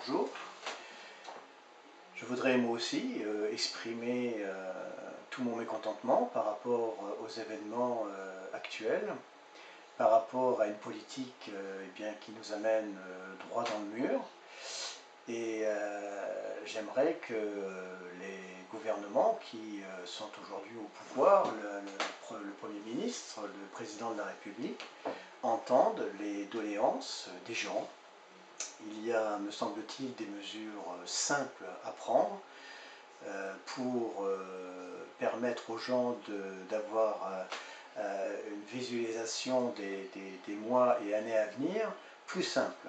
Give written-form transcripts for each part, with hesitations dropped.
bonjour. Je voudrais moi aussi exprimer tout mon mécontentement par rapport aux événements actuels, par rapport à une politique qui nous amène droit dans le mur. Et j'aimerais que les gouvernements qui sont aujourd'hui au pouvoir, le Premier ministre, le Président de la République, entendent les doléances des gens. Il y a, me semble-t-il, des mesures simples à prendre pour permettre aux gens d'avoir une visualisation des mois et années à venir plus simple.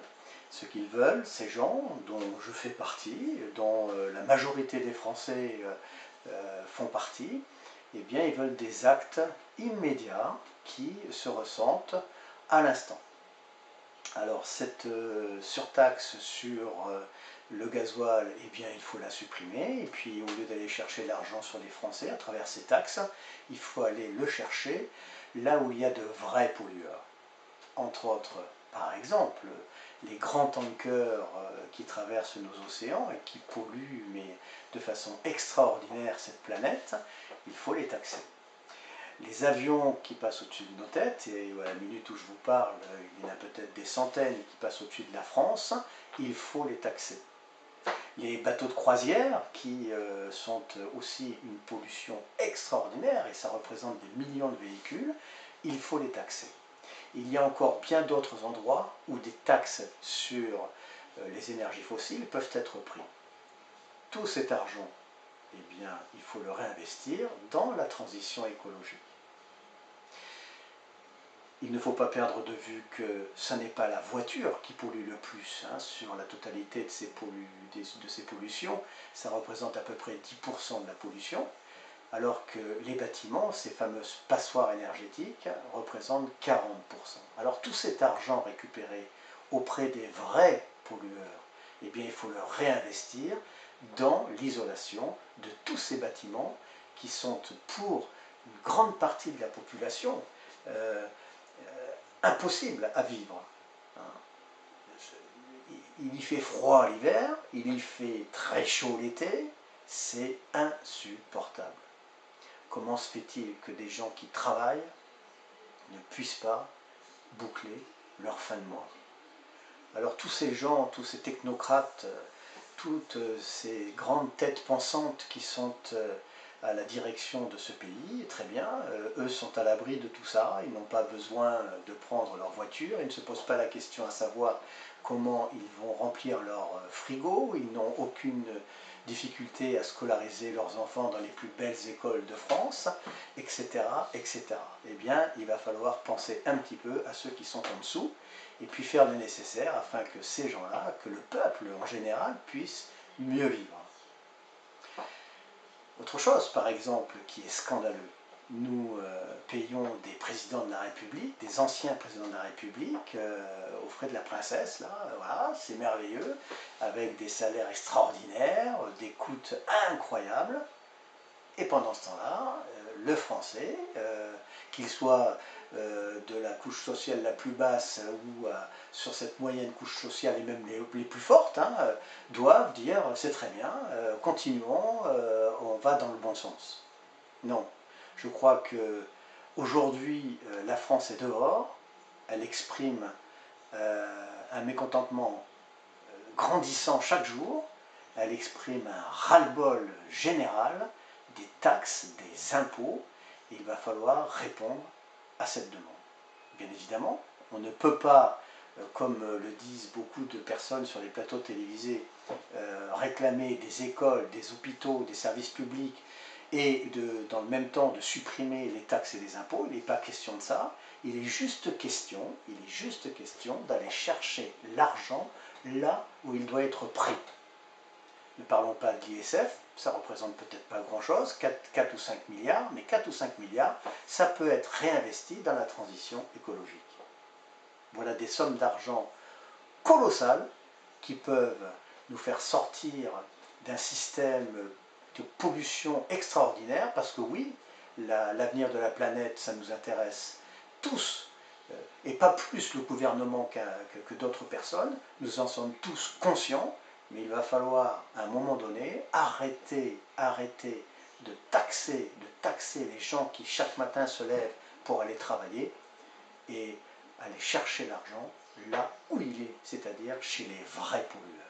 Ce qu'ils veulent, ces gens, dont je fais partie, dont la majorité des Français font partie, eh bien, ils veulent des actes immédiats qui se ressentent à l'instant. Alors, cette surtaxe sur le gasoil, eh bien, il faut la supprimer. Et puis, au lieu d'aller chercher l'argent sur les Français à travers ces taxes, il faut aller le chercher là où il y a de vrais pollueurs. Entre autres, par exemple, les grands tankers qui traversent nos océans et qui polluent, mais de façon extraordinaire, cette planète, il faut les taxer. Les avions qui passent au-dessus de nos têtes, et à la minute où je vous parle, il y en a peut-être des centaines qui passent au-dessus de la France, il faut les taxer. Les bateaux de croisière, qui sont aussi une pollution extraordinaire, et ça représente des millions de véhicules, il faut les taxer. Il y a encore bien d'autres endroits où des taxes sur les énergies fossiles peuvent être prises. Tout cet argent, eh bien, il faut le réinvestir dans la transition écologique. Il ne faut pas perdre de vue que ce n'est pas la voiture qui pollue le plus sur la totalité de ces pollutions. Ça représente à peu près 10% de la pollution, alors que les bâtiments, ces fameuses passoires énergétiques, représentent 40%. Alors tout cet argent récupéré auprès des vrais pollueurs, eh bien, il faut le réinvestir dans l'isolation de tous ces bâtiments qui sont pour une grande partie de la population impossible à vivre. Il y fait froid l'hiver, il y fait très chaud l'été, c'est insupportable. Comment se fait-il que des gens qui travaillent ne puissent pas boucler leur fin de mois? Alors tous ces gens, tous ces technocrates, toutes ces grandes têtes pensantes qui sont à la direction de ce pays, très bien, eux sont à l'abri de tout ça, ils n'ont pas besoin de prendre leur voiture, ils ne se posent pas la question à savoir comment ils vont remplir leur frigo, ils n'ont aucune difficulté à scolariser leurs enfants dans les plus belles écoles de France, etc., etc. Eh bien, il va falloir penser un petit peu à ceux qui sont en dessous, et puis faire le nécessaire afin que ces gens-là, que le peuple en général, puisse mieux vivre. Autre chose, par exemple, qui est scandaleux, nous payons des présidents de la République, des anciens présidents de la République, aux frais de la princesse, là, voilà, c'est merveilleux, avec des salaires extraordinaires, des coûts incroyables, et pendant ce temps-là, le Français, qu'il soit de la couche sociale la plus basse ou sur cette moyenne couche sociale et même les plus fortes, doivent dire c'est très bien, continuons, on va dans le bon sens. Non, je crois que aujourd'hui la France est dehors, elle exprime un mécontentement grandissant chaque jour, elle exprime un ras-le-bol général des taxes, des impôts, et il va falloir répondre à cette demande. Bien évidemment, on ne peut pas, comme le disent beaucoup de personnes sur les plateaux télévisés, réclamer des écoles, des hôpitaux, des services publics, et dans le même temps de supprimer les taxes et les impôts. Il n'est pas question de ça. Il est juste question d'aller chercher l'argent là où il doit être pris. Ne parlons pas de l'ISF, ça représente peut-être pas grand-chose, 4 ou 5 milliards, mais 4 ou 5 milliards, ça peut être réinvesti dans la transition écologique. Voilà des sommes d'argent colossales qui peuvent nous faire sortir d'un système de pollution extraordinaire, parce que oui, l'avenir de la planète, ça nous intéresse tous, et pas plus le gouvernement que d'autres personnes, nous en sommes tous conscients, Mais il va falloir, à un moment donné, arrêter de taxer les gens qui chaque matin se lèvent pour aller travailler et aller chercher l'argent là où il est, c'est-à-dire chez les vrais pollueurs.